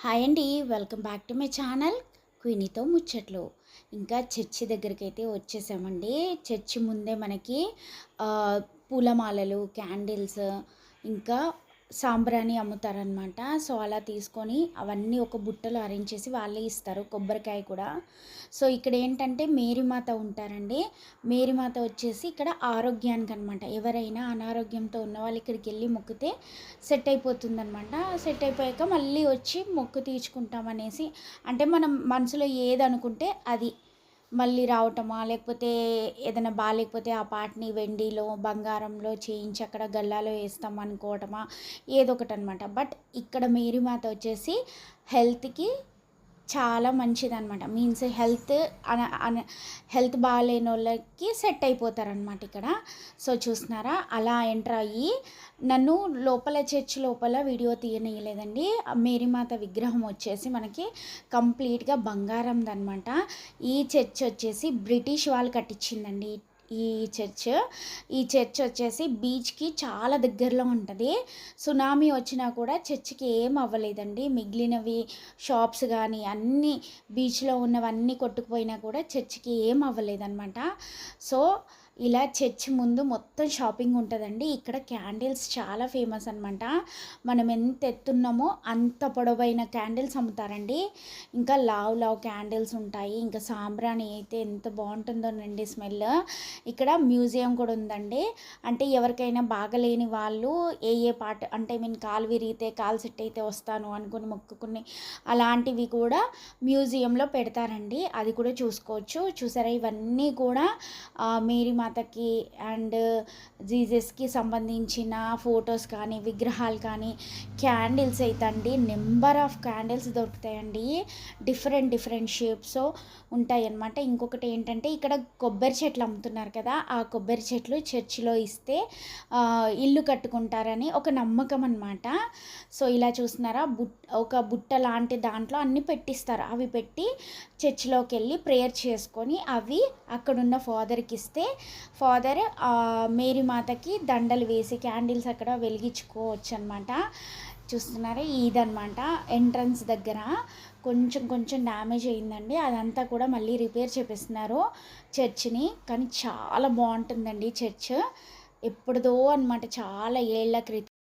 Hi అండి, welcome back to my channel క్వీనీతో ముచ్చట్లు. ఇంకా చర్చి దగ్గరికి వచ్చేసామండి. చర్చి ముందే మనకి ఆ, పూలమాలలు, క్యాండిల్స్, ఇంకా సాంబ్రాణి అమ్ముతారనమాట. సో అలా తీసుకొని అవన్నీ ఒక బుట్టలో అరేంజ్ చేసి వాళ్ళే ఇస్తారు, కొబ్బరికాయ కూడా. సో ఇక్కడ ఏంటంటే మేరీమాత ఉంటారండి. మేరీమాత వచ్చేసి ఇక్కడ ఆరోగ్యానికి అనమాట. ఎవరైనా అనారోగ్యంతో ఉన్న వాళ్ళు ఇక్కడికి వెళ్ళి మొక్కితే సెట్ అయిపోతుందనమాట. సెట్ అయిపోయాక మళ్ళీ వచ్చి మొక్కు తీర్చుకుంటామనేసి, అంటే మనం మనసులో ఏది అనుకుంటే అది మళ్ళీ రావటమా, లేకపోతే ఏదైనా బాగాలేకపోతే ఆ పాటని వెండిలో, బంగారంలో చేయించి అక్కడ గల్లాలో వేస్తాం అనుకోవటమా, ఏదో ఒకటి అనమాట. బట్ ఇక్కడ మేరీమాత వచ్చేసి హెల్త్కి చాలా మంచిదనమాట. మీన్స్ హెల్త్ బాగాలేని వాళ్ళకి సెట్ అయిపోతారనమాట ఇక్కడ. సో చూస్తున్నారా, అలా ఎంటర్ అయ్యి నన్ను లోపల చర్చ్ లోపల వీడియో తీయనీయలేదండి. మేరీమాత విగ్రహం వచ్చేసి మనకి కంప్లీట్గా బంగారందనమాట. ఈ చర్చ్ వచ్చేసి బ్రిటిష్ వాళ్ళు కట్టించిందండి. ఈ చర్చ్ ఈ చర్చ్ వచ్చేసి బీచ్కి చాలా దగ్గరలో ఉంటుంది. సునామీ వచ్చినా కూడా చర్చికి ఏం అవ్వలేదండి. మిగిలినవి షాప్స్ కానీ అన్నీ బీచ్లో ఉన్నవన్నీ కొట్టుకుపోయినా కూడా చర్చికి ఏం అవ్వలేదన్నమాట. సో ఇలా చర్చ్ ముందు మొత్తం షాపింగ్ ఉంటుందండి. ఇక్కడ క్యాండిల్స్ చాలా ఫేమస్ అనమాట. మనం ఎంత ఎత్తున్నామో అంత పొడవైన క్యాండిల్స్ అమ్ముతారండి. ఇంకా లావ్ క్యాండిల్స్ ఉంటాయి. ఇంకా సాంబ్రాణి అయితే ఎంత బాగుంటుందోనండి స్మెల్. ఇక్కడ మ్యూజియం కూడా ఉందండి. అంటే ఎవరికైనా బాగలేని వాళ్ళు ఏ పాట, అంటే కాలు విరిగితే, కాలు సెట్ అయితే వస్తాను అనుకుని మొక్కుకుని అలాంటివి కూడా మ్యూజియంలో పెడతారండి. అది కూడా చూసుకోవచ్చు. చూసారా, ఇవన్నీ కూడా మేరీ మాతకి అండ్ జీసస్కి సంబంధించిన ఫొటోస్ కానీ, విగ్రహాలు కానీ, క్యాండిల్స్ అయితే అండి నెంబర్ ఆఫ్ క్యాండిల్స్ దొరుకుతాయండి. డిఫరెంట్ షేప్స్ ఉంటాయి అన్నమాట. ఇంకొకటి ఏంటంటే ఇక్కడ కొబ్బరి చెట్లు అమ్ముతున్నారు కదా, ఆ కొబ్బరి చెట్లు చర్చిలో ఇస్తే ఇల్లు కట్టుకుంటారని ఒక నమ్మకం అన్నమాట. సో ఇలా చూస్తున్నారా, ఒక బుట్ట లాంటి దాంట్లో అన్నీ పెట్టిస్తారు. అవి పెట్టి చర్చిలోకి వెళ్ళి ప్రేయర్ చేసుకొని అవి అక్కడున్న ఫాదర్కి ఇస్తే ఫాదర్ మేరీ మాతకి దండలు వేసి క్యాండిల్స్ అక్కడ వెలిగించుకోవచ్చు అనమాట. చూస్తున్నారా, ఇదనమాట ఎంట్రన్స్ దగ్గర కొంచెం డ్యామేజ్ అయిందండి. అదంతా కూడా మళ్ళీ రిపేర్ చేపిస్తున్నారు చర్చిని. కానీ చాలా బాగుంటుందండి చర్చ్. ఎప్పుడుదో అనమాట, చాలా ఏళ్ల క్రితం